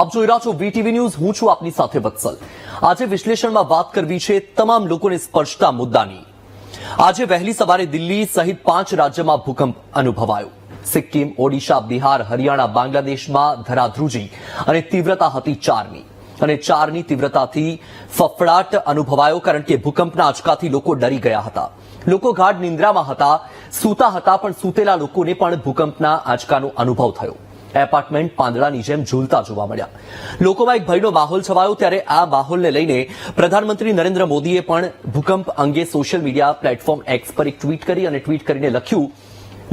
આપ જોઈ રહ્યા છો વીટીવી ન્યૂઝ. હું છું આપની સાથે વત્સલ. આજે વિશ્લેષણમાં વાત કરવી છે તમામ લોકોને સ્પર્શતા મુદ્દાની. આજે વહેલી સવારે દિલ્હી સહિત 5 રાજ્યમાં ભૂકંપ અનુભવાયો. સિક્કિમ, ઓડિશા, બિહાર, હરિયાણા, બાંગ્લાદેશમાં ધરાધ્રુજી અને તીવ્રતા હતી 4ની. અને 4ની તીવ્રતાથી ફફડાટ અનુભવાયો, કારણ કે ભૂકંપના આંચકાથી લોકો ડરી ગયા હતા. લોકો ગાઢ નિંદ્રામાં હતા, સૂતા હતા, પણ સૂતેલા લોકોને પણ ભૂકંપના આંચકાનો અનુભવ થયો. એપાર્ટમેન્ટ પાંદડાની જેમ ઝૂલતા જોવા મળ્યા. લોકોમાં એક ભયનો માહોલ છવાયો. ત્યારે આ માહોલને લઈને પ્રધાનમંત્રી નરેન્દ્ર મોદીએ પણ ભૂકંપ અંગે સોશિયલ મીડિયા પ્લેટફોર્મ એક્સ પર એક ટ્વીટ કરી અને ટ્વીટ કરીને લખ્યું,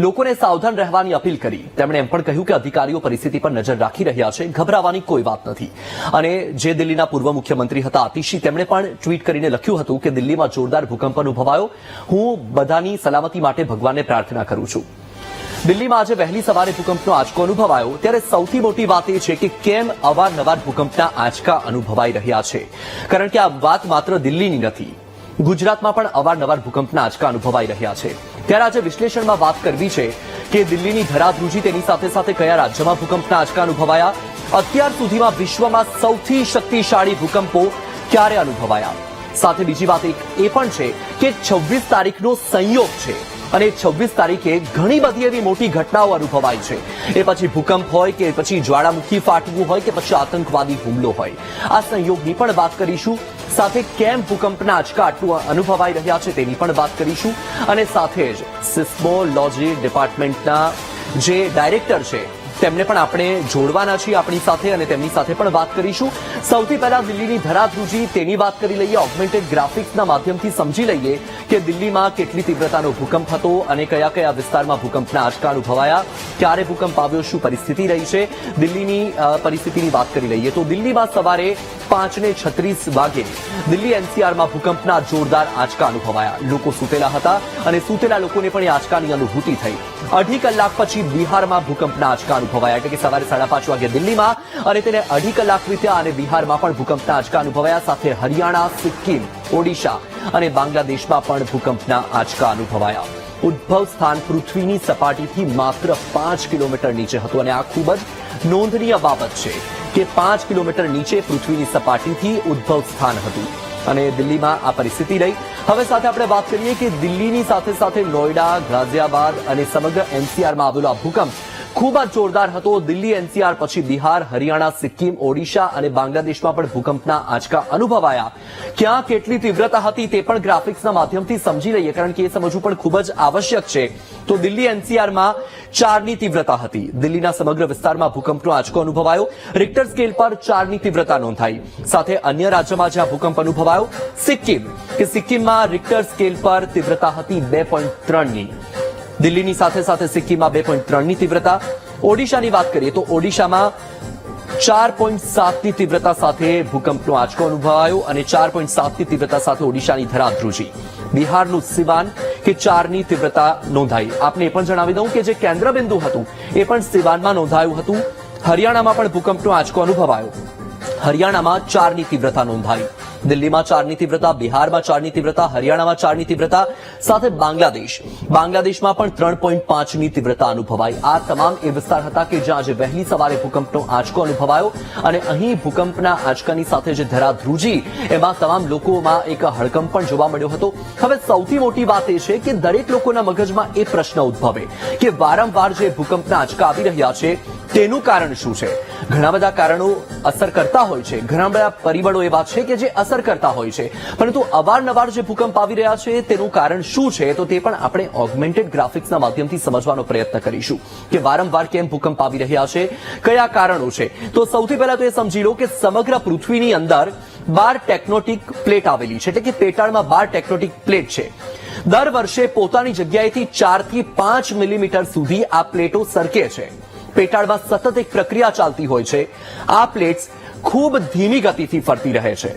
લોકોને સાવધાન રહેવાની અપીલ કરી. તેમણે એમ પણ કહ્યું કે અધિકારીઓ પરિસ્થિતિ પર નજર રાખી રહ્યા છે, ગભરાવાની કોઈ વાત નથી. અને જે દિલ્હીના પૂર્વ મુખ્યમંત્રી હતા આતિશી, તેમણે પણ ટ્વીટ કરીને લખ્યું હતું કે દિલ્હીમાં જોરદાર ભૂકંપ અનુભવાયો. હું બધાની સલામતી માટે ભગવાનને પ્રાર્થના કરું છું. દિલ્હીમાં આજે વહેલી સવારે ભૂકંપનો આંચકો અનુભવાયો. ત્યારે સૌથી મોટી વાત એ છે કે કેમ અવારનવાર ભૂકંપના આંચકા અનુભવાઈ રહ્યા છે. કારણ કે આ વાત માત્ર દિલ્હીની નથી, ગુજરાતમાં પણ અવારનવાર ભૂકંપના આંચકા અનુભવાઈ રહ્યા છે. ત્યારે આજે વિશ્લેષણમાં વાત કરવી છે કે દિલ્હીની ધરાધ્રુજી, તેની સાથે સાથે કયા રાજ્યમાં ભૂકંપના આંચકા અનુભવાયા, અત્યાર સુધીમાં વિશ્વમાં સૌથી શક્તિશાળી ભૂકંપો ક્યારે અનુભવાયા. સાથે બીજી વાત એ પણ છે કે 26 તારીખનો સંયોગ છે અને 26 તારીખે ઘણી બધી એવી મોટી ઘટનાઓ અનુભવાય છે. એ પછી ભૂકંપ હોય કે પછી જ્વાળામુખી ફાટવું હોય કે પછી આતંકવાદી હુમલો હોય. આ સંયોગની પણ વાત કરીશું. સાથે કેમ ભૂકંપના આંચકા આટલું અનુભવાઈ રહ્યા છે તેની પણ વાત કરીશું. અને સાથે જ સિસ્મોલોજી ડિપાર્ટમેન્ટના જે ડાયરેક્ટર છે તેમને પણ આપણે જોડવાના છીએ આપણી સાથે અને તેમની સાથે પણ વાત કરીશું. સૌથી પહેલા દિલ્હીની ધરાધ્રુજી, તેની વાત કરી લઈએ. ઓગમેન્ટેડ ગ્રાફિક્સના માધ્યમથી સમજી લઈએ કે દિલ્હીમાં કેટલી તીવ્રતાનો ભૂકંપ હતો અને કયા કયા વિસ્તારમાં ભૂકંપના આંચકા અનુભવાયા, ક્યારે ભૂકંપ આવ્યો, શું પરિસ્થિતિ રહી છે. દિલ્હીની પરિસ્થિતિની વાત કરી લઈએ તો દિલ્હીમાં સવારે 5:36 વાગે દિલ્હી એનસીઆરમાં ભૂકંપના જોરદાર આંચકા અનુભવાયા. લોકો સૂતેલા હતા અને સૂતેલા લોકોને પણ એ આંચકાની અનુભૂતિ થઈ. 2.5 કલાક પછી બિહારમાં ભૂકંપના આંચકા અનુભવાયા, એટલે કે સવારે 5:30 વાગે દિલ્હીમાં અને તેને 2.5 કલાક વીત્યા અને બિહારમાં પણ ભૂકંપના આંચકા અનુભવાયા. સાથે હરિયાણા, સિક્કિમ, ઓડિશા અને બાંગ્લાદેશમાં પણ ભૂકંપના આંચકા અનુભવાયા. ઉદ્ભવ સ્થાન પૃથ્વીની સપાટીથી માત્ર 5 કિલોમીટર નીચે હતું અને આ ખૂબ જ નોંધનીય બાબત છે કે 5 કિલોમીટર નીચે પૃથ્વીની સપાટીથી ઉદ્ભવ સ્થાન હતું અને દિલ્હીમાં આ પરિસ્થિતિ રહી. હવે સાથે આપણે વાત કરીએ કે દિલ્હીની સાથે સાથે નોઈડા, ગાઝિયાબાદ અને સમગ્ર એનસીઆરમાં આવેલો આ ભૂકંપ ખૂબ જ જોરદાર હતો. દિલ્હી એનસીઆર પછી બિહાર, હરિયાણા, સિક્કિમ, ઓડિશા અને બાંગ્લાદેશમાં પણ ભૂકંપના આંચકા અનુભવાયા. ક્યાં કેટલી તીવ્રતા હતી તે પણ ગ્રાફિક્સના માધ્યમથી સમજી લઈએ, કારણ કે એ સમજવું પણ ખૂબ જ આવશ્યક છે. તો દિલ્હી એનસીઆરમાં 4ની તીવ્રતા હતી. દિલ્હીના સમગ્ર વિસ્તારમાં ભૂકંપનો આંચકો અનુભવાયો. રિક્ટર સ્કેલ પર 4ની તીવ્રતા નોંધાઈ. સાથે અન્ય રાજ્યમાં જ્યાં ભૂકંપ અનુભવાયો, સિક્કિમમાં રિક્ટર સ્કેલ પર તીવ્રતા હતી 2.3ની. દિલ્હીની સાથે સાથે સિક્કિમમાં 2.3ની તીવ્રતા. ઓડિશાની વાત કરીએ તો ઓડિશામાં 4.7ની તીવ્રતા સાથે ભૂકંપનો આંચકો અનુભવાયો અને 4.7ની તીવ્રતા સાથે ઓડિશાની ધરાધ્રુજી. બિહારનું સિવાન કે 4ની તીવ્રતા નોંધાઈ. આપને એ પણ જણાવી દઉં કે જે કેન્દ્રબિંદુ હતું એ પણ સિવાનમાં નોંધાયું હતું. હરિયાણામાં પણ ભૂકંપનો આંચકો અનુભવાયો. હરિયાણામાં 4ની તીવ્રતા નોંધાઈ. દિલ્હીમાં 4ની તીવ્રતા, બિહારમાં 4ની તીવ્રતા, હરિયાણામાં 4ની તીવ્રતા. સાથે બાંગ્લાદેશમાં પણ 3.5ની તીવ્રતા અનુભવાઈ. આ તમામ એ વિસ્તાર હતા કે જ્યાં આજે વહેલી સવારે ભૂકંપનો આંચકો અનુભવાયો અને અહીં ભૂકંપના આંચકાની સાથે જે ધરાધ્રુજી, એમાં તમામ લોકોમાં એક હડકંપ પણ જોવા મળ્યો હતો. હવે સૌથી મોટી વાત એ છે કે દરેક લોકોના મગજમાં એ પ્રશ્ન ઉદ્ભવે કે વારંવાર જે ભૂકંપના આંચકા આવી રહ્યા છે તેનું કારણ શું છે. ઘણા બધા કારણો અસર કરતા હોય છે, ઘણા બધા પરિબળો એવા છે કે જે અસર કરતા હોય છે, પરંતુ અવારનવાર જે ભૂકંપ આવી રહ્યા છે તેનું કારણ શું છે, તો તે પણ આપણે ઓગમેન્ટેડ ગ્રાફિક્સના માધ્યમથી સમજવાનો પ્રયત્ન કરીશું કે વારંવાર કેમ ભૂકંપ આવી રહ્યા છે, કયા કારણો છે. તો સૌથી પહેલા તો એ સમજી લો કે સમગ્ર પૃથ્વીની અંદર 12 ટેક્ટોનિક પ્લેટ આવેલી છે, એટલે કે પેટાળમાં 12 ટેક્ટોનિક પ્લેટ છે. દર વર્ષે પોતાની જગ્યાએથી 4 થી 5 મિલીમીટર સુધી આ પ્લેટો સરકે છે. પેટાળમાં સતત એક પ્રક્રિયા ચાલતી હોય છે. આ પ્લેટ્સ ખૂબ ધીમી ગતિથી ફરતી રહે છે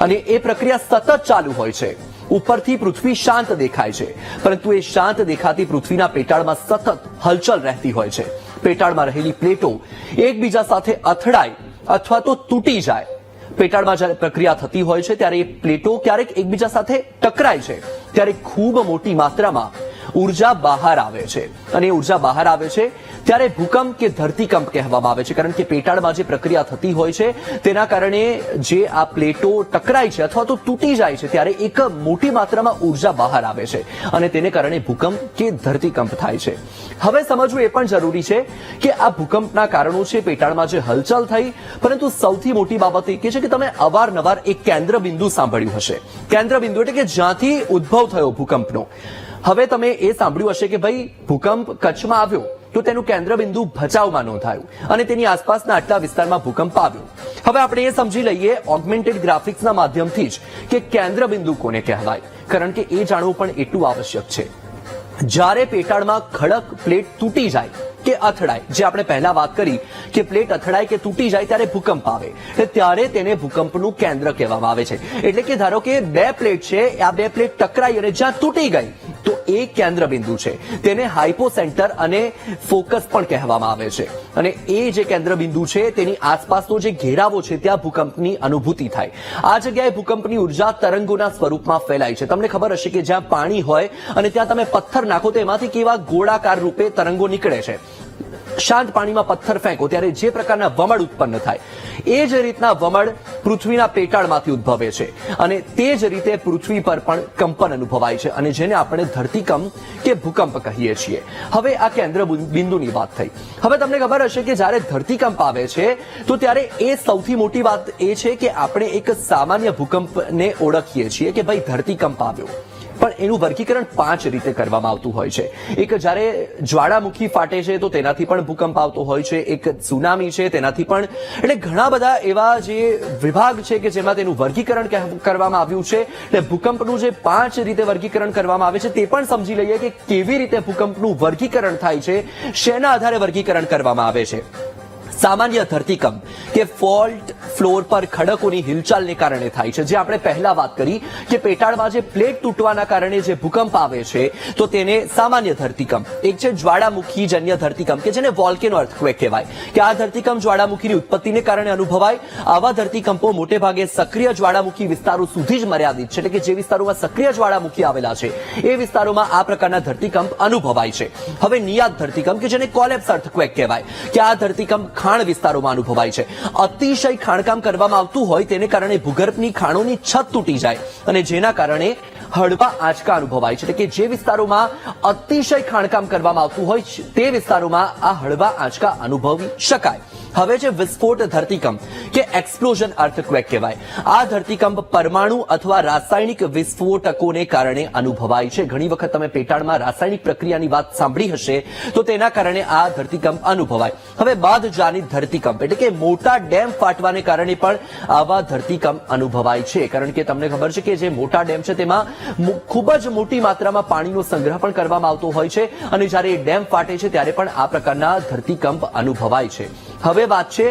અને એ પ્રક્રિયા સતત ચાલુ હોય છે. ઉપરથી પૃથ્વી શાંત દેખાય છે, પરંતુ એ શાંત દેખાતી પૃથ્વીના પેટાળમાં સતત હલચલ રહેતી હોય છે. પેટાળમાં રહેલી પ્લેટો એકબીજા સાથે અથડાય અથવા તો તૂટી જાય. પેટાળમાં જ્યારે પ્રક્રિયા થતી હોય છે ત્યારે એ પ્લેટો ક્યારેક એકબીજા સાથે ટકરાય છે, ત્યારે ખૂબ મોટી માત્રામાં ઉર્જા બહાર આવે છે અને ઉર્જા બહાર આવે છે ત્યારે ભૂકંપ કે ધરતીકંપ કહેવામાં આવે છે, કારણ કે પેટાળમાં જે પ્રક્રિયા થતી હોય છે તેના કારણે જે આ પ્લેટો ટકરાય છે અથવા તો તૂટી જાય છે ત્યારે એક મોટી માત્રામાં ઉર્જા બહાર આવે છે અને તેને કારણે ભૂકંપ કે ધરતીકંપ થાય છે. હવે સમજવું એ પણ જરૂરી છે કે આ ભૂકંપના કારણો છે પેટાળમાં જે હલચલ થઈ, પરંતુ સૌથી મોટી બાબત એ છે કે તમે અવારનવાર એક કેન્દ્ર બિંદુ સાંભળ્યું હશે. કેન્દ્ર બિંદુ એટલે કે જ્યાંથી ઉદ્ભવ થયો ભૂકંપનો. હવે તમે એ સાંભળ્યું હશે કે ભાઈ ભૂકંપ કચ્છમાં આવ્યો તો તેનું કેન્દ્ર બિંદુ ભચાઉમાં નોંધાયું અને તેની આસપાસના આટલા વિસ્તારમાં ભૂકંપ આવ્યો. હવે આપણે એ સમજી લઈએ ઓગમેન્ટેડ ગ્રાફિક્સના માધ્યમથી જ કે કેન્દ્ર બિંદુ કોને કહેવાય, કારણ કે એ જાણવું પણ એટલું આવશ્યક છે. જ્યારે પેટાળમાં ખડક પ્લેટ તૂટી જાય કે અથડાય, જે આપણે પહેલા વાત કરી કે પ્લેટ અથડાય કે તૂટી જાય ત્યારે ભૂકંપ આવે, ત્યારે તેને ભૂકંપનું કેન્દ્ર કહેવામાં આવે છે. એટલે કે ધારો કે બે પ્લેટ છે, આ બે પ્લેટ ટકરાઈ અને જ્યાં તૂટી ગઈ તો એ કેન્દ્ર બિંદુ છે. તેને હાઇપોસેન્ટર અને ફોકસ પણ કહેવામાં આવે છે. અને એ જે કેન્દ્ર બિંદુ છે તેની આસપાસનો જે ઘેરાવો છે ત્યાં ભૂકંપની અનુભૂતિ થાય. આ જગ્યાએ ભૂકંપની ઉર્જા તરંગોના સ્વરૂપમાં ફેલાય છે. તમને ખબર હશે કે જ્યાં પાણી હોય અને ત્યાં તમે પથ્થર નાખો તો એમાંથી કેવા ગોળાકાર રૂપે તરંગો નીકળે છે. શાંત પાણીમાં પથ્થર ફેંકો ત્યારે જે પ્રકારના વમળ ઉત્પન્ન થાય, એ જ રીતના વમળ પૃથ્વીના પેટાળમાંથી ઉદ્ભવે છે અને તે જ રીતે પૃથ્વી પર પણ કંપન અનુભવાય છે અને જેને આપણે ધરતીકંપ કે ભૂકંપ કહીએ છીએ. હવે આ કેન્દ્ર બિંદુની વાત થઈ. હવે તમને ખબર હશે કે જ્યારે ધરતીકંપ આવે છે તો ત્યારે એ સૌથી મોટી વાત એ છે કે આપણે એક સામાન્ય ભૂકંપને ઓળખીએ છીએ કે ભાઈ ધરતીકંપ આવ્યો, પણ એનું વર્ગીકરણ 5 રીતે કરવામાં આવતું હોય છે. એક જ્યારે જ્વાળામુખી ફાટે છે તો તેનાથી પણ ભૂકંપ આવતો હોય છે, એક સુનામી છે તેનાથી પણ. એટલે ઘણા બધા એવા જે વિભાગ છે કે જેમાં તેનું વર્ગીકરણ કરવામાં આવ્યું છે. એટલે ભૂકંપનું જે 5 રીતે વર્ગીકરણ કરવામાં આવે છે તે પણ સમજી લઈએ કે કેવી રીતે ભૂકંપનું વર્ગીકરણ થાય છે, શેના આધારે વર્ગીકરણ કરવામાં આવે છે. સામાન્ય ધરતીકંપ કે ફોલ્ટ ફ્લોર પર ખડકોની હિલચાલને કારણે થાય છે, જે આપણે પહેલા વાત કરી કે પેટાળમાં જે પ્લેટ તૂટવાના કારણે જે ભૂકંપ આવે છે તો તેને સામાન્ય ધરતીકંપ. એક છે જ્વાળામુખી જન્ય ધરતીકંપ કે જેને વોલ્કેનો અર્થક્વેક કહેવાય, કે આ ધરતીકંપ જ્વાળામુખીની ઉત્પત્તિને કારણે અનુભવાય. આવા ધરતીકંપો મોટે ભાગે સક્રિય જ્વાળામુખી વિસ્તારો સુધી જ મર્યાદિત છે, એટલે કે જે વિસ્તારોમાં સક્રિય જ્વાળામુખી આવેલા છે એ વિસ્તારોમાં આ પ્રકારના ધરતીકંપ અનુભવાય છે. હવે નિયાત ધરતીકંપ કે જેને કોલેપ્સ અર્થક્વેક કહેવાય, કે આ ધરતીકંપ ખાણ વિસ્તારોમાં અનુભવાય છે. અતિશય ખાણકામ કરવામાં આવતું હોય તેને કારણે ભૂગર્ભની ખાણોની છત તૂટી જાય અને જેના કારણે હળવા આંચકા અનુભવાય છે. એટલે કે જે વિસ્તારોમાં અતિશય ખાણકામ કરવામાં આવતું હોય તે વિસ્તારોમાં આ હળવા આંચકા અનુભવી શકાય. હવે છે વિસ્ફોટ ધરતીકંપ કે એક્સપ્લોઝન અર્થક્વેક કહેવાય. આ ધરતીકંપ પરમાણુ અથવા રાસાયણિક વિસ્ફોટકોને કારણે અનુભવાય છે. ઘણી વખત તમે પેટાળમાં રાસાયણિક પ્રક્રિયાની વાત સાંભળી હશે તો તેના કારણે આ ધરતીકંપ અનુભવાય. હવે બાદજાની ધરતીકંપ એટલે કે મોટા ડેમ ફાટવાને કારણે પણ આવા ધરતીકંપ અનુભવાય છે, કારણ કે તમને ખબર છે કે જે મોટા ડેમ છે તેમાં ખૂબ જ મોટી માત્રામાં પાણીનો સંગ્રહ પણ કરવામાં આવતો હોય છે અને જ્યારે ડેમ ફાટે છે ત્યારે પણ આ પ્રકારના ધરતીકંપ અનુભવાય છે. હવે વાત છે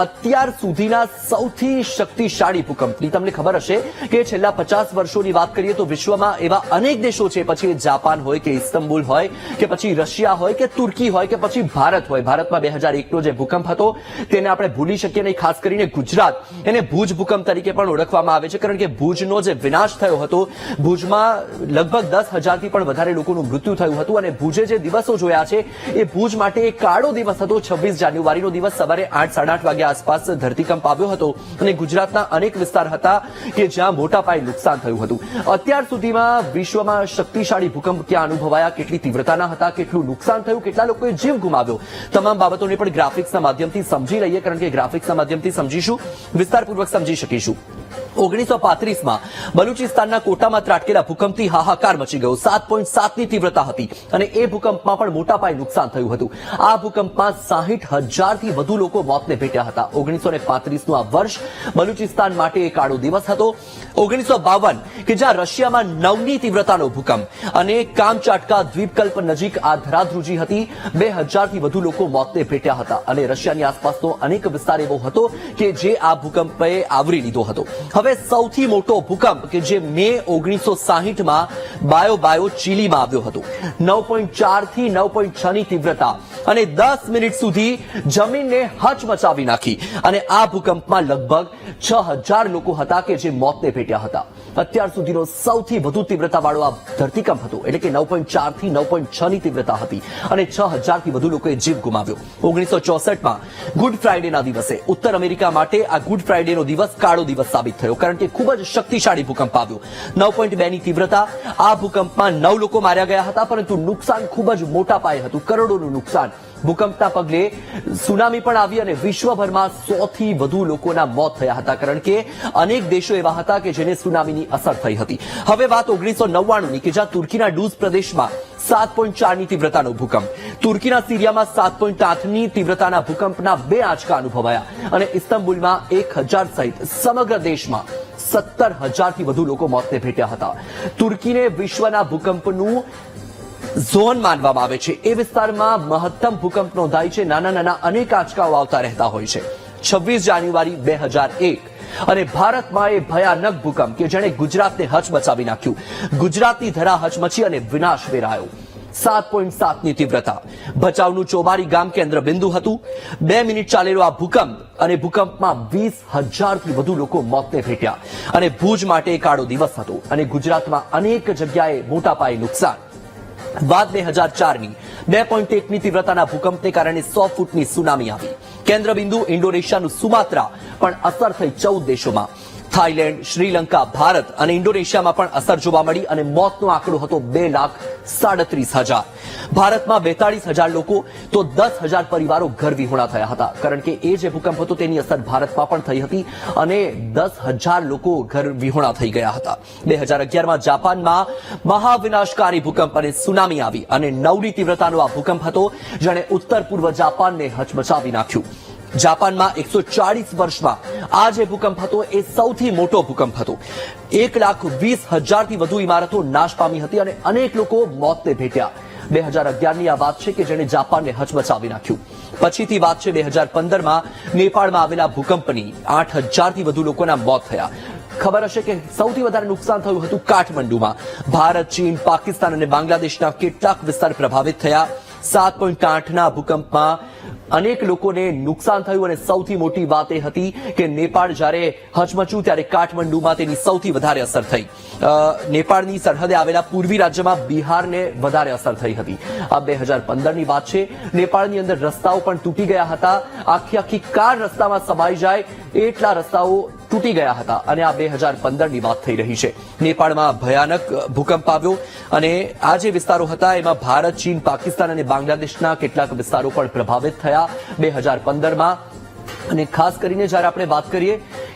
અત્યાર સુધીના સૌથી શક્તિશાળી ભૂકંપની. તમને ખબર હશે કે છેલ્લા 50 વર્ષોની વાત કરીએ તો વિશ્વમાં એવા અનેક દેશો છે, પછી જાપાન હોય કે ઇસ્તંબુલ હોય કે પછી રશિયા હોય કે તુર્કી હોય કે પછી ભારત હોય. ભારતમાં 2001નો જે ભૂકંપ હતો તેને આપણે ભૂલી શકીએ નહીં. ખાસ કરીને ગુજરાત એને ભુજ ભૂકંપ તરીકે પણ ઓળખવામાં આવે છે, કારણ કે ભુજનો જે વિનાશ થયો હતો, ભુજમાં લગભગ 10,000થી પણ વધારે લોકોનું મૃત્યુ થયું હતું અને ભુજે જે દિવસો જોયા છે એ ભુજ માટે એક કાળો દિવસ હતો. 26 જાન્યુઆરીનો દિવસ સવારે 8-8:30 વાગ્યા આસપાસ ધરતીકંપ આવ્યો હતો અને ગુજરાતના અનેક વિસ્તાર હતા કે જ્યાં મોટા પાયે નુકસાન થયું હતું. અત્યાર સુધીમાં વિશ્વમાં શક્તિશાળી ભૂકંપ ક્યાં અનુભવાયા, કેટલી તીવ્રતાના હતા, કેટલું નુકસાન થયું, કેટલા લોકોએ જીવ ગુમાવ્યો, તમામ બાબતોને પણ ગ્રાફિક્સના માધ્યમથી સમજી લઈએ, કારણ કે ગ્રાફિક્સના માધ્યમથી સમજીશું, વિસ્તારપૂર્વક સમજી શકીશું. 1935માં બલુચિસ્તાનના કોટામાં ત્રાટકેલા ભૂકંપથી હાહાકાર મચી ગયો. 7.7ની તીવ્રતા હતી અને એ ભૂકંપમાં પણ મોટા પાયે નુકસાન થયું હતું. આ ભૂકંપમાં 60,000થી વધુ લોકો મોતને ભેટ્યા હતા. 1935નું આ વર્ષ બલુચિસ્તાન માટે એક કાળો દિવસ હતો. 1952 કે જ્યાં રશિયામાં 9ની તીવ્રતાનો ભૂકંપ અને કામચાટકા દ્વીપકલ્પ નજીક આ ધરાધ્રુજી હતી. 2,000થી વધુ લોકો મોતને ભેટ્યા હતા અને રશિયાની આસપાસનો અનેક વિસ્તાર એવો હતો કે જે આ ભૂકંપે આવરી લીધો હતો. હવે સૌથી મોટો ભૂકંપ કે જે મે 1960માં બાયો ચીલીમાં આવ્યો હતો. 9.4 થી 9.6ની તીવ્રતા અને 10 મિનિટ સુધી જમીનને હચમચાવી નાખી અને આ ભૂકંપમાં લગભગ 6,000 લોકો હતા કે જે મોતને ભેટ્યા હતા. અત્યાર સુધીનો સૌથી વધુ તીવ્રતાવાળો આ ધરતીકંપ હતો, એટલે કે 9.4 થી 9.6 ની તીવ્રતા હતી અને 6,000 થી વધુ લોકોએ જીવ ગુમાવ્યો. 1964માં ગુડ ફ્રાઇડેના દિવસે ઉત્તર અમેરિકા માટે આ ગુડ ફ્રાઇડેનો દિવસ કાળો દિવસ સાબિત થયો, કારણ કે ખૂબ જ શક્તિશાળી ભૂકંપ આવ્યો. 9.2 ની તીવ્રતા. આ ભૂકંપમાં 9 લોકો માર્યા ગયા હતા, પરંતુ નુકસાન ખૂબ જ મોટા પાયે હતું, કરોડોનું નુકસાન. ભૂકંપના પગલે સુનામી પણ આવી અને વિશ્વભરમાં 100 થી વધુ લોકોના મોત થયા હતા, કારણ કે અનેક દેશો એવા હતા કે જેને સુનામીની અસર થઈ હતી. હવે વાત 1999ની, કે જ્યાં તુર્કીના ડૂઝ પ્રદેશમાં 7.4 ની તીવ્રતાનો ભૂકંપ, તુર્કીના સિરિયામાં 7.8 ની તીવ્રતાના ભૂકંપના 2 આંચકા અનુભવાયા અને ઇસ્તંબુલમાં 1000 સહિત સમગ્ર દેશમાં 17,000 થી વધુ લોકો મોતને ભેટ્યા હતા. તુર્કીને વિશ્વના ભૂકંપનું ઝોન માનવામાં આવે છે. એ વિસ્તારમાં મહત્તમ ભૂકંપ નોંધાય છે. નાના નાના અનેક આંચકાઓ આવતા રહેતા હોય છે. 26 જાન્યુઆરી 2001 અને ભારતમાં એ ભયાનક ભૂકંપ કે જેણે ગુજરાતને હચમચાવી નાખ્યું. ગુજરાતની ધરા હચમચી અને વિનાશ વેરાયો. 7.7 ની તીવ્રતા. ભચાઉનું ચોબારી ગામ કેન્દ્ર બિંદુ હતું. 2 મિનિટ ચાલેલો આ ભૂકંપ અને ભૂકંપમાં 20,000 થી વધુ લોકો મોતને ભેટ્યા અને ભુજ માટે કાળો દિવસ હતો અને ગુજરાતમાં અનેક જગ્યાએ મોટા પાયે નુકસાન. વાત 2004ની 2.1 ની તીવ્રતાના ભૂકંપને કારણે 100 ફૂટની સુનામી આવી. કેન્દ્રબિંદુ ઇન્ડોનેશિયાનું સુમાત્રા પણ અસર થઈ 14 દેશોમાં. થાઈલેન્ડ, શ્રીલંકા, ભારત અને ઇન્ડોનેશિયામાં પણ અસર જોવા મળી અને મોતનો આંકડો હતો 2,37,000. ભારતમાં 42,000 લોકો તો 10,000 પરિવારો ઘર વિહોણા થયા હતા, કારણ કે એ જે ભૂકંપ હતો તેની અસર ભારતમાં પણ થઈ હતી અને 10,000 લોકો ઘર વિહોણા થઈ ગયા હતા. 2011માં જાપાનમાં મહાવિનાશકારી ભૂકંપ અને સુનામી આવી અને 9 ની તીવ્રતાનો આ ભૂકંપ હતો, જેણે ઉત્તર પૂર્વ જાપાનને હચમચાવી નાખ્યું. જાપાનમાં 140 વર્ષમાં આ જે ભૂકંપ હતો એ સૌથી મોટો ભૂકંપ હતો. 1,20,000 થી વધુ ઇમારતો નાશ પામી હતી અને અનેક લોકો મોતને ભેટ્યા. 2011ની આ વાત છે કે જેણે જાપાનને હચમચાવી નાખ્યું. પછીથી વાત છે 2015માં નેપાળમાં આવેલા ભૂકંપની. 8,000 થી વધુ લોકોના મોત થયા. ખબર હશે કે સૌથી વધારે નુકસાન થયું હતું કાઠમંડુમાં. ભારત, ચીન, પાકિસ્તાન અને બાંગ્લાદેશના કેટલાક વિસ્તાર પ્રભાવિત થયા. 7.8ના ભૂકંપમાં અનેક લોકોને નુકસાન થયું અને સૌથી મોટી વાત એ હતી કે નેપાળ જ્યારે હચમચ્યું ત્યારે કાઠમંડુમાં તેની સૌથી વધારે અસર થઈ. નેપાળની સરહદે આવેલા પૂર્વી રાજ્યમાં બિહારને વધારે અસર થઈ હતી. આ 2015ની વાત છે. નેપાળની અંદર રસ્તાઓ પણ તૂટી ગયા હતા. આખી કાર રસ્તામાં સમાઈ જાય એટલા રસ્તાઓ તૂટી ગયા હતા અને આ 2015ની વાત થઈ રહી છે. નેપાળમાં ભયાનક ભૂકંપ આવ્યો અને આ જે વિસ્તારો હતા એમાં ભારત, ચીન, પાકિસ્તાન અને બાંગ્લાદેશના કેટલાક વિસ્તારો પણ પ્રભાવિત થયા 2015માં. અને ખાસ કરીને જ્યારે આપણે વાત કરીએ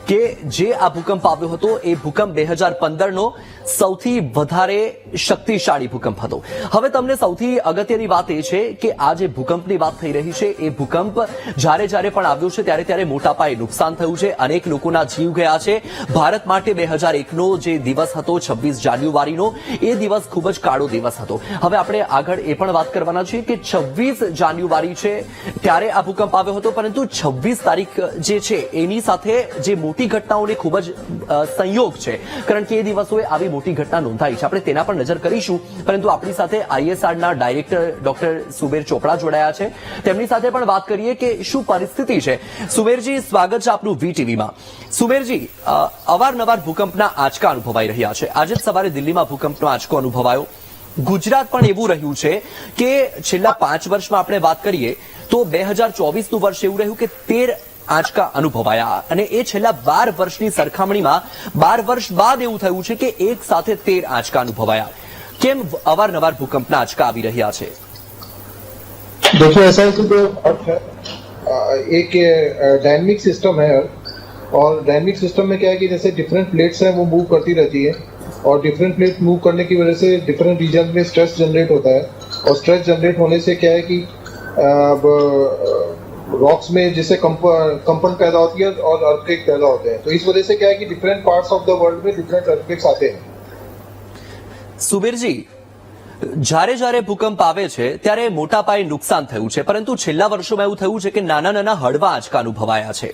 કે જે આ ભૂકંપ આવ્યો હતો એ ભૂકંપ 2015નો સૌથી વધારે શક્તિશાળી ભૂકંપ હતો. હવે તમને સૌથી અગત્યની વાત એ છે કે આ જે ભૂકંપની વાત થઈ રહી છે એ ભૂકંપ જ્યારે પણ આવ્યો છે ત્યારે મોટા પાયે નુકસાન થયું છે. અનેક લોકોના જીવ ગયા છે. ભારત માટે 2001નો જે દિવસ હતો 26 જાન્યુઆરીનો એ દિવસ ખૂબ જ કાળો દિવસ હતો. હવે આપણે આગળ એ પણ વાત કરવાના છીએ કે 26 જાન્યુઆરી છે ત્યારે આ ભૂકંપ આવ્યો હતો, પરંતુ 26 તારીખ જે છે એની સાથે જે મોટી ઘટનાઓને ખૂબ જ સંયોગ છે, કારણ કે એ દિવસોએ આવી મોટી ઘટના નોંધાઈ છે. આપણે તેના પર નજર કરીશું, પરંતુ આપણી સાથે ISRના ડાયરેક્ટર ડોક્ટર સુબેર ચોપડા જોડાયા છે. તેમની સાથે પણ વાત કરીએ કે શું પરિસ્થિતિ છે. સુબેરજી, સ્વાગત છે આપનું VTVમાં. સુબેરજી, અવારનવાર ભૂકંપના આંચકા અનુભવાઈ રહ્યા છે. આજે જ સવારે દિલ્હીમાં ભૂકંપનો આંચકો અનુભવાયો. ગુજરાત પણ એવું રહ્યું છે કે છેલ્લા 5 વર્ષમાં આપણે વાત કરીએ તો 2024નું વર્ષ એવું રહ્યું કે 13 આંચકા અનુભવાયા અને એ છેલ્લા 12 વર્ષની સરખામણીમાં 12 વર્ષ બાદ એવું થયું છે કે એક સાથે 13 આંચકા અનુભવાયા. કેમ અવારનવાર ભૂકંપના આંચકા આવી રહ્યા છે? देखिए ऐसा है कि जो एक डायनेमिक सिस्टम है और डायनेमिक सिस्टम में क्या है कि जैसे डिफरेंट प्लेट्स हैं वो मूव करती रहती है और डिफरेंट प्लेट मूव करने की वजह से डिफरेंट रीजन में स्ट्रेस जनरेट होता है और स्ट्रेस जनरेट होने से क्या है कि रॉक्स में जैसे कंपन पैदा होती है और अर्थक्वेक पैदा होते हैं. तो इस वजह से क्या है कि different parts of the world में डिफरेंट अर्थक्वेक्स आते हैं. सुबीर जी, જ્યારે જ્યારે ભૂકંપ આવે છે ત્યારે મોટા પાયે નુકસાન થયું છે, પરંતુ છેલ્લા વર્ષોમાં એવું થયું છે કે નાના નાના હળવા આંચકા અનુભવાયા છે.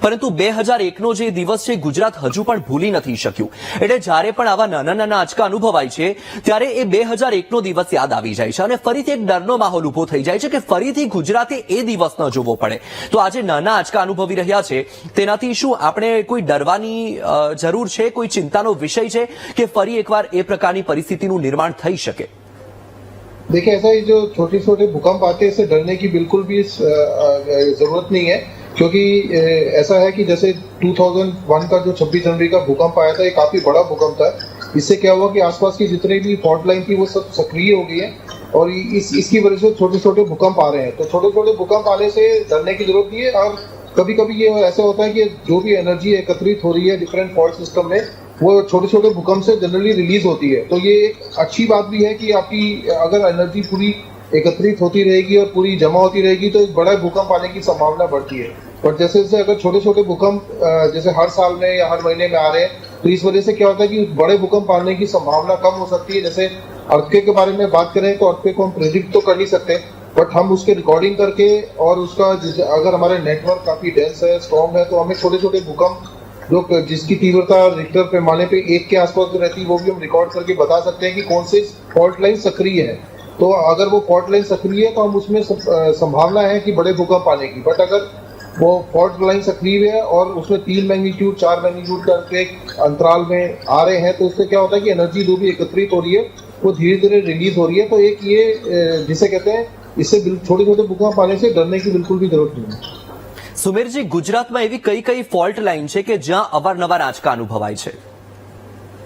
પરંતુ 2001નો જે દિવસ છે ગુજરાત હજુ પણ ભૂલી નથી શક્યું. એટલે જ્યારે પણ આવા નાના નાના આંચકા અનુભવાય છે ત્યારે એ 2001નો દિવસ યાદ આવી જાય છે અને ફરીથી એક ડરનો માહોલ ઉભો થઈ જાય છે કે ફરીથી ગુજરાતે એ દિવસ ન જોવો પડે. તો આજે નાના આંચકા અનુભવી રહ્યા છે તેનાથી શું આપણે કોઈ ડરવાની જરૂર છે, કોઈ ચિંતાનો વિષય છે કે ફરી એકવાર એ પ્રકારની પરિસ્થિતિનું નિર્માણ થઈ શકે? देखिए, ऐसा ही जो छोटे छोटे भूकंप आते हैं इससे डरने की बिल्कुल भी जरूरत नहीं है, क्योंकि ऐसा है कि जैसे 2001 का जो 26 जनवरी का भूकंप आया था, ये काफी बड़ा भूकंप था. इससे क्या हुआ कि आसपास की जितनी भी फॉल्ट लाइन थी वो सब सक्रिय हो गई है और इसकी वजह से छोटे छोटे भूकंप आ रहे हैं. तो छोटे छोटे भूकंप आने से डरने की जरूरत नहीं है. और कभी कभी ये ऐसा होता है कि जो भी एनर्जी एकत्रित हो रही है डिफरेंट फॉल्ट सिस्टम में, वो छोटे छोटे भूकंप से जनरली रिलीज होती है. तो ये एक अच्छी बात भी है कि आपकी अगर एनर्जी पूरी एकत्रित होती रहेगी और पूरी जमा होती रहेगी तो एक बड़ा भूकंप आने की संभावना बढ़ती है. पर जैसे जैसे अगर छोटे छोटे भूकंप जैसे हर साल में या हर महीने में आ रहे हैं, तो इस वजह से क्या होता है कि बड़े भूकंप आने की संभावना कम हो सकती है. जैसे अर्थक्वेक के बारे में बात करें तो अर्थक्वेक को हम प्रेडिक्ट तो कर नहीं सकते, बट हम उसके रिकॉर्डिंग करके और उसका अगर हमारे नेटवर्क काफी डेंस है, स्ट्रॉन्ग है, तो हमें छोटे छोटे भूकंप जो जिसकी तीव्रता रिक्टर पैमाने पे 1 के आसपास रहती है वो भी हम रिकॉर्ड करके बता सकते हैं कि कौन से फॉल्ट लाइन सक्रिय है. तो अगर वो फॉल्ट लाइन सक्रिय है तो हम उसमें संभावना है कि बड़े भूकंप आने की. बट अगर वो फॉल्ट लाइन सक्रिय है और उसमें 3 मैग्नीट्यूड 4 मैग्नीट्यूड का एक अंतराल में आ रहे हैं, तो उससे क्या होता है कि एनर्जी जो भी एकत्रित हो रही है वो धीरे धीरे रिलीज हो रही है. तो एक ये जिसे कहते हैं, इससे छोटे छोटे भूकंप आने से डरने की बिल्कुल भी जरूरत नहीं है. સુમેરજી, ગુજરાતમાં એવી કઈ કઈ ફોલ્ટ લાઈન છે કે જ્યાં અવારનવાર આંચકા અનુભવાય છે?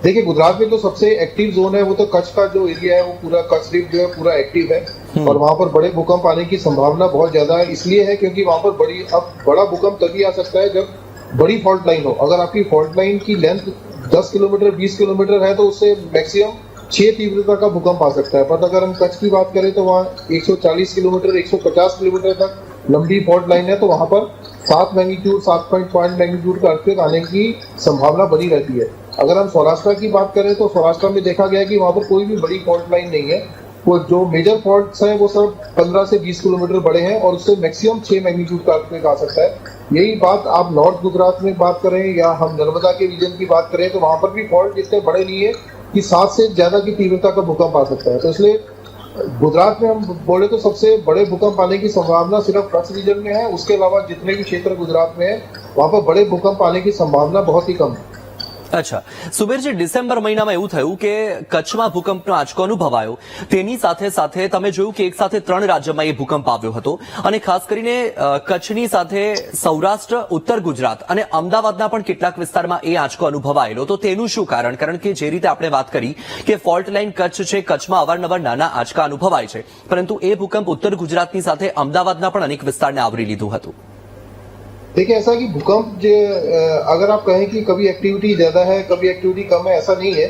देखिए, गुजरात में तो सबसे एक्टिव जोन है वो तो कच्छ का जो एरिया है, वो पूरा कच्छ रिप जो है पूरा एक्टिव है और वहां पर बड़े भूकंप आने की संभावना बहुत ज्यादा है. इसलिए है क्योंकि वहां पर बड़ा भूकंप तभी आ सकता है जब बड़ी फॉल्ट लाइन हो. अगर आपकी फॉल्ट लाइन की लेंथ 10 किलोमीटर 20 किलोमीटर है तो उससे मैक्सिमम 6 तीव्रता का भूकंप आ सकता है. पर अगर हम कच्छ की बात करें तो वहाँ 140 किलोमीटर 150 किलोमीटर तक लंबी फॉल्ट लाइन है, तो वहां पर 7 मैग्नीट्यूड 7.5 मैग्नीट्यूड का अर्थक्वेक आने की संभावना बनी रहती है. अगर हम सौराष्ट्र की बात करें तो सौराष्ट्र में देखा गया कि वहां पर कोई भी बड़ी फॉल्ट लाइन नहीं है. वो जो मेजर फॉल्ट्स हैं वो सब 15 से 20 किलोमीटर बड़े हैं और उससे मैक्सिमम 6 मैग्नीट्यूड का अर्थक्वेक आ सकता है. यही बात आप नॉर्थ गुजरात में बात करें या हम नर्मदा के रीजन की बात करें तो वहां पर भी फॉल्ट इतने बड़े नहीं है कि 7 से ज्यादा की तीव्रता का भूकंप आ सकता है. तो इसलिए गुजरात में हम बोले तो सबसे बड़े भूकंप आने की संभावना सिर्फ कच्छ रीजन में है. उसके अलावा जितने भी क्षेत्र गुजरात में है वहां पर बड़े भूकंप आने की संभावना बहुत ही कम है. અચ્છા, સુબીરજી, ડિસેમ્બર મહિનામાં એવું થયું કે કચ્છમાં ભૂકંપનો આંચકો અનુભવાયો. તેની સાથે સાથે તમે જોયું કે એક સાથે 3 રાજ્યમાં એ ભૂકંપ આવ્યો હતો અને ખાસ કરીને કચ્છની સાથે સૌરાષ્ટ્ર, ઉત્તર ગુજરાત અને અમદાવાદના પણ કેટલાક વિસ્તારમાં એ આંચકો અનુભવાયેલો. તો તેનું શું કારણ? કારણ કે જે રીતે આપણે વાત કરી કે ફોલ્ટ લાઇન કચ્છ છે, કચ્છમાં અવારનવાર નાના આંચકા અનુભવાય છે, પરંતુ એ ભૂકંપ ઉત્તર ગુજરાતની સાથે અમદાવાદના પણ અનેક વિસ્તારને આવરી લીધું હતું. देखिए, ऐसा कि भूकंप अगर आप कहें कि कभी एक्टिविटी ज्यादा है कभी एक्टिविटी कम है, ऐसा नहीं है.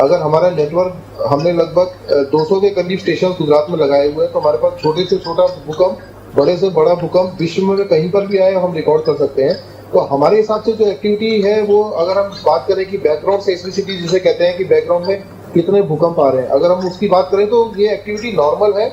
अगर हमारा नेटवर्क हमने लगभग 200 के करीब स्टेशन गुजरात में लगाए हुए हैं, तो हमारे पास छोटे से छोटा भूकंप, बड़े से बड़ा भूकंप विश्व में कहीं पर भी आए हम रिकॉर्ड कर सकते हैं. तो हमारे हिसाब से जो एक्टिविटी है वो, अगर हम बात करें कि बैकग्राउंड सेस्मिसिटी जिसे कहते हैं कि बैकग्राउंड में कितने भूकंप आ रहे हैं, अगर हम उसकी बात करें तो ये एक्टिविटी नॉर्मल है.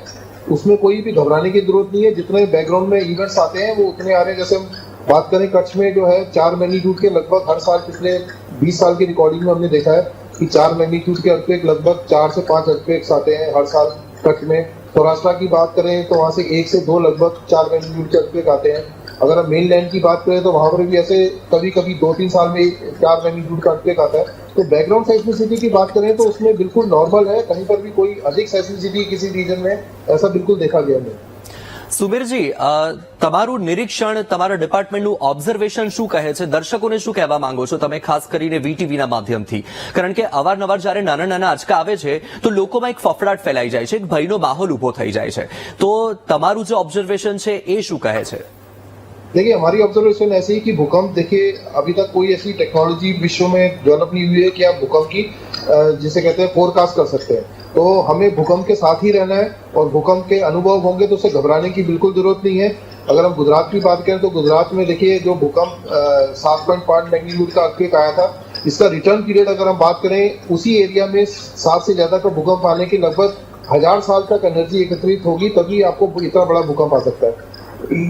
उसमें कोई भी घबराने की जरूरत नहीं है. जितने बैकग्राउंड में इवेंट्स आते हैं वो उतने आ रहे हैं. जैसे हम बात करें कच्छ में जो है 4 मैग्नीट्यूड के लगभग हर साल पिछले 20 साल की रिकॉर्डिंग में हमने देखा है कि 4 मैग्नीट्यूड के अर्थक्वेक लगभग 4 से 5 अर्थक्वेक्स आते हैं हर साल कच्छ में. सौराष्ट्र की बात करें तो वहां से 1 से 2 लगभग 4 मैग्नीट्यूड के अर्थक्वेक आते हैं. अगर हम मेन लैंड की बात करें तो वहां पर भी ऐसे कभी कभी 2-3 साल में 4 मैग्नीट्यूड का अर्थक्वेक आता है. तो बैकग्राउंड सेस्मिसिटी की बात करें तो उसमें बिल्कुल नॉर्मल है. कहीं पर भी कोई अधिक सेस्मिसिटी किसी रीजन में ऐसा बिल्कुल देखा गया नहीं. સુબીરજી, તમારું નિરીક્ષણ, તમારા ડિપાર્ટમેન્ટનું ઓબ્ઝર્વેશન શું કહે છે? દર્શકોને શું કહેવા માંગો છો તમે, ખાસ કરીને વીટીવીના માધ્યમથી? કારણ કે અવારનવાર જ્યારે નાના નાના આંચકા આવે છે તો લોકોમાં એક ફફડાટ ફેલાઈ જાય છે, એક ભયનો માહોલ ઉભો થઈ જાય છે. તો તમારું જે ઓબ્ઝર્વેશન છે એ શું કહે છે? देखिए, हमारी ऑब्जर्वेशन ऐसी है कि भूकंप, देखिए अभी तक कोई ऐसी टेक्नोलॉजी विश्व में डेवलप नहीं हुई है कि आप भूकंप की जिसे कहते हैं फोरकास्ट कर सकते हैं. तो हमें भूकंप के साथ ही रहना है और भूकंप के अनुभव होंगे तो उसे घबराने की बिल्कुल जरूरत नहीं है. अगर हम गुजरात की बात करें तो गुजरात में देखिए जो भूकंप 7.5 मैग्नीट्यूड का अर्थक्वेक आया था, इसका रिटर्न पीरियड अगर हम बात करें उसी एरिया में 7 से ज्यादा का भूकंप आने के लगभग 1000 साल तक एनर्जी एकत्रित होगी तभी आपको इतना बड़ा भूकंप आ सकता है।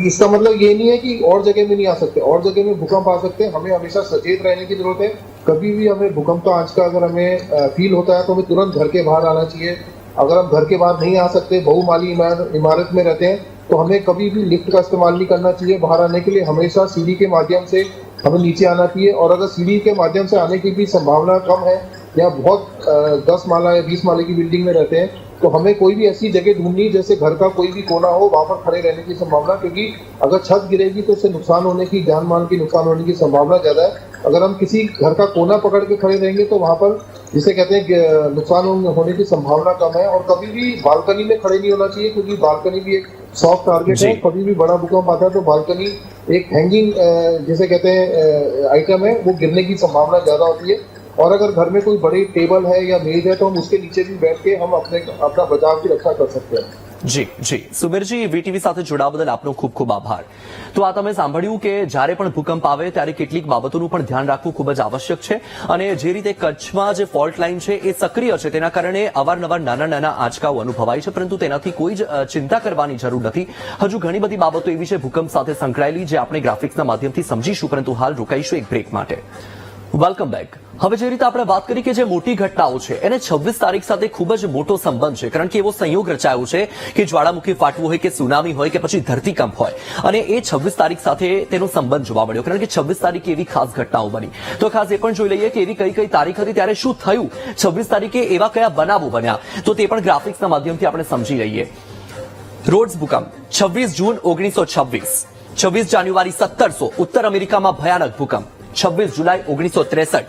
इसका मतलब ये नहीं है कि और जगह में नहीं आ सकते, और जगह में भूकंप आ सकते हैं। हमें हमेशा सचेत रहने की जरूरत है। कभी भी हमें भूकंप का आंच का अगर हमें फील होता है तो हमें तुरंत घर के बाहर आना चाहिए। अगर हम घर के बाहर नहीं आ सकते, बहुमाली इमारत में रहते हैं, तो हमें कभी भी लिफ्ट का इस्तेमाल नहीं करना चाहिए। बाहर आने के लिए हमेशा सीढ़ी के माध्यम से हमें नीचे आना चाहिए। और अगर सीढ़ी के माध्यम से आने की भी संभावना कम है या बहुत 10 माला या 20 माले की बिल्डिंग में रहते हैं, तो हमें कोई भी ऐसी जगह ढूंढनी जैसे घर का कोई भी कोना हो, वहां पर खड़े रहने की संभावना, क्योंकि अगर छत गिरेगी तो उससे नुकसान होने की, जान माल की नुकसान होने की संभावना ज्यादा है। अगर हम किसी घर का कोना पकड़ के खड़े रहेंगे तो वहां पर जिसे कहते हैं नुकसान होने की संभावना कम है। और कभी भी बालकनी में खड़े नहीं होना चाहिए, क्योंकि बालकनी भी एक सॉफ्ट टारगेट है। कभी भी बड़ा भूकंप आता है तो बालकनी एक हैंगिंग जिसे कहते हैं आइटम है, वो गिरने की संभावना ज्यादा होती है। और अगर घर में कोई बड़ी टेबल है या मेज है तो हम उसके नीचे भी बैठ के हम अपना बचाव की रक्षा कर सकते हैं। જી જી સુમીરજી, વીટીવી સાથે જોડાવા બદલ આપનો ખૂબ ખૂબ આભાર. તો આ તમે સાંભળ્યું કે જ્યારે પણ ભૂકંપ આવે ત્યારે કેટલીક બાબતોનું પણ ધ્યાન રાખવું ખૂબ જ આવશ્યક છે. અને જે રીતે કચ્છમાં જે ફોલ્ટ લાઇન છે એ સક્રિય છે, તેના કારણે અવારનવાર નાના નાના આંચકાઓ અનુભવાય છે, પરંતુ તેનાથી કોઈ જ ચિંતા કરવાની જરૂર નથી. હજુ ઘણી બધી બાબતો એવી છે ભૂકંપ સાથે સંકળાયેલી જે આપણે ગ્રાફિક્સના માધ્યમથી સમજીશું, પરંતુ હાલ રોકાઈશું એક બ્રેક માટે. Welcome back. હવે જે રીતે આપણે વાત કરી કે જે મોટી ઘટનાઓ છે એને 26 તારીખ સાથે ખૂબ જ મોટો સંબંધ છે, કારણ કે એવો સંયોગ રચાયો છે કે જ્વાળામુખી ફાટવું હોય કે સુનામી હોય કે પછી ધરતીકંપ હોય, અને એ 26 તારીખ સાથે તેનો સંબંધ જોવા મળ્યો, કારણ કે 26 તારીખે એવી ખાસ ઘટનાઓ બની. તો ખાસ એ પણ જોઈ લઈએ કે એવી કઈ કઈ તારીખ હતી, ત્યારે શું થયું, 26 તારીખે એવા કયા બનાવો બન્યા, તો તે પણ ગ્રાફિક્સના માધ્યમથી આપણે સમજી લઈએ. રોડ્સ ભૂકંપ 26 જૂન 1926, 26 જાન્યુઆરી 1700 ઉત્તર અમેરિકામાં ભયાનક ભૂકંપ, 26 જુલાઈ 1963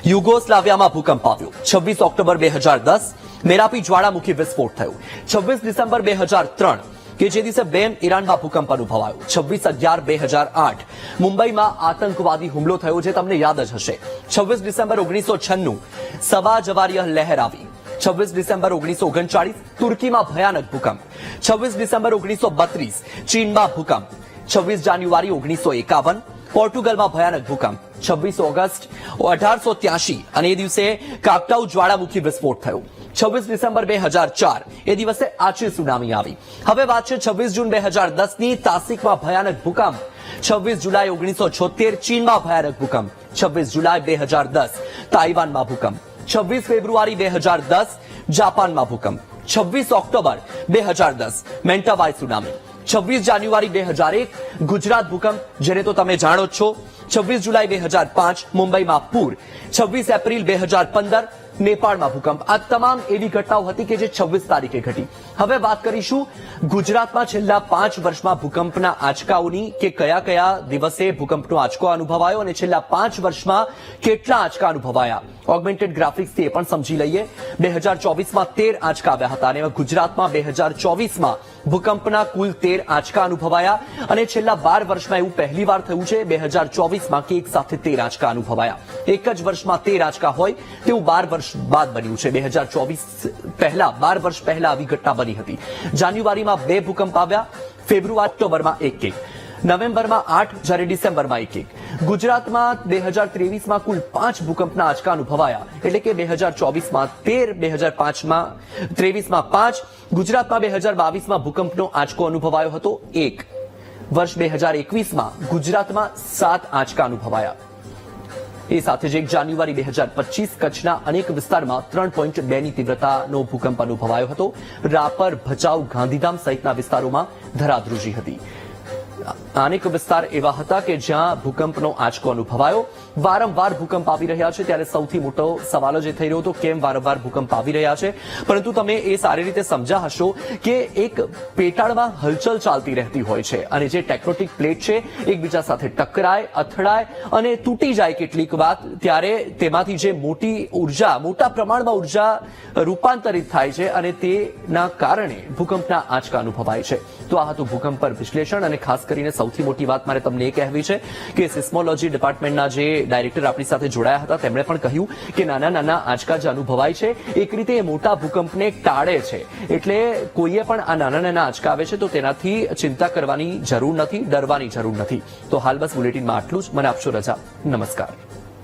યુગોસ્લાવિયામાં ભૂકંપ આવ્યો, 26 ઓક્ટોબર 2010 મેરાપી જ્વાળામુખી વિસ્ફોટ થયો, 26 ડિસેમ્બર 2003 કે જે દિવસે બેન ઈરાનમાં ભૂકંપ અનુભવાયો, 26/11/2008 મુંબઈમાં આતંકવાદી હુમલો થયો જે તમને યાદ જ હશે, 26 ડિસેમ્બર 1996 સવા જવારીય લહેર આવી, 26 ડિસેમ્બર 1939 તુર્કીમાં ભયાનક ભૂકંપ, 26 ડિસેમ્બર 1932 ચીનમાં ભૂકંપ, 26 જાન્યુઆરી 1951 પોર્ટુગલમાં ભયાનક ભૂકંપ, 26 ઓગસ્ટ 1883 અને એ દિવસે કાકટાઉ જ્વાળામુખી વિસ્ફોટ થયો, 26 ડિસેમ્બર 2004 એ દિવસે આચી સુનામી આવી. હવે વાત છે 26 જૂન 2010ની તાસિકમાં ભયાનક ભૂકંપ, 26 જુલાઈ 1976 ચીનમાં ભયાનક ભૂકંપ, 26 જુલાઈ 2010 તાઇવાનમાં ભૂકંપ, 26 ફેબ્રુઆરી 2010 જાપાનમાં ભૂકંપ, 26 ઓક્ટોબર 2010 મેન્ટાવાય સુનામી, 26 જાન્યુઆરી 2001 ગુજરાત ભૂકંપ જેને તો તમે જાણો જ છો, 26 જુલાઈ 2005 મુંબઈમાં પૂર, 26 એપ્રિલ 2015 નેપાળમાં ભૂકંપ. આ તમામ એવી ઘટનાઓ હતી કે જે 26 તારીખે ઘટી. હવે વાત કરીશું ગુજરાતમાં છેલ્લા 5 વર્ષમાં ભૂકંપના આંચકાઓની, કે કયા કયા દિવસે ભૂકંપનો આંચકો અનુભવાયો અને છેલ્લા 5 વર્ષમાં કેટલા આંચકા અનુભવાયા. ઓગમેન્ટેડ ગ્રાફિક્સથી એ પણ સમજી લઈએ. 2024માં 13 આંચકા આવ્યા હતા અને ગુજરાતમાં 2024માં ભૂકંપના કુલ 13 આંચકા અનુભવાયા અને છેલ્લા 12 વર્ષમાં એવું પહેલીવાર થયું છે 2024માં કે એક સાથે 13 આંચકા અનુભવાયા. એક જ વર્ષમાં 13 આંચકા હોય તેવું 12 વર્ષ બાદ બન્યું છે. 2024 પહેલા 12 વર્ષ પહેલા આવી ઘટના બની હતી. જાન્યુઆરીમાં 2 ભૂકંપ આવ્યા, ફેબ્રુઆરી ઓક્ટોબરમાં 1, નવેમ્બરમાં 8 જ્યારે ડિસેમ્બરમાં 1. ગુજરાતમાં 2023માં કુલ 5 ભૂકંપના આંચકા અનુભવાયા, એટલે કે 2024માં 13, 2023માં 5, ગુજરાતમાં 2022માં ભૂકંપનો આંચકો અનુભવાયો હતો 1. વર્ષ 2021માં ગુજરાતમાં 7 આંચકા અનુભવાયા. એ સાથે જ 1 જાન્યુઆરી 2025 કચ્છના અનેક વિસ્તારમાં 3.2ની તીવ્રતાનો ભૂકંપ અનુભવાયો હતો. રાપર, ભચાઉ, ગાંધીધામ સહિતના વિસ્તારોમાં ધરાધ્રુજી હતી. અનેક વિસ્તાર એવા હતા કે જ્યાં ભૂકંપનો આંચકો અનુભવાયો. વારંવાર ભૂકંપ આવી રહ્યા છે, ત્યારે સૌથી મોટો સવાલ જ એ થઈ રહ્યો હતો કેમ વારંવાર ભૂકંપ આવી રહ્યા છે. પરંતુ તમે એ સારી રીતે સમજ્યા હશો કે એક પેટાળમાં હલચલ ચાલતી રહેતી હોય છે અને જે ટેક્ટોનિક પ્લેટ છે એકબીજા સાથે ટકરાય, અથડાય અને તૂટી જાય કેટલીક વાર, ત્યારે તેમાંથી જે મોટા પ્રમાણમાં ઉર્જા રૂપાંતરિત થાય છે અને તેના કારણે ભૂકંપના આંચકા અનુભવાય છે. તો આ હતું ભૂકંપ પર વિશ્લેષણ. અને ખાસ કરીને સૌથી મોટી વાત મારે તમને એ કહેવી છે કે સિસ્મોલોજી ડિપાર્ટમેન્ટના જે ડાયરેક્ટર આપણી સાથે જોડાયા હતા તેમણે પણ કહ્યું કે નાના નાના આંચકા જે અનુભવાય છે એક રીતે એ મોટા ભૂકંપને ટાળે છે. એટલે કોઈએ પણ આ નાના નાના આંચકા આવે છે તો તેનાથી ચિંતા કરવાની જરૂર નથી, ડરવાની જરૂર નથી. તો હાલ બસ બુલેટિનમાં આટલું જ. મને આપશો રજા. નમસ્કાર.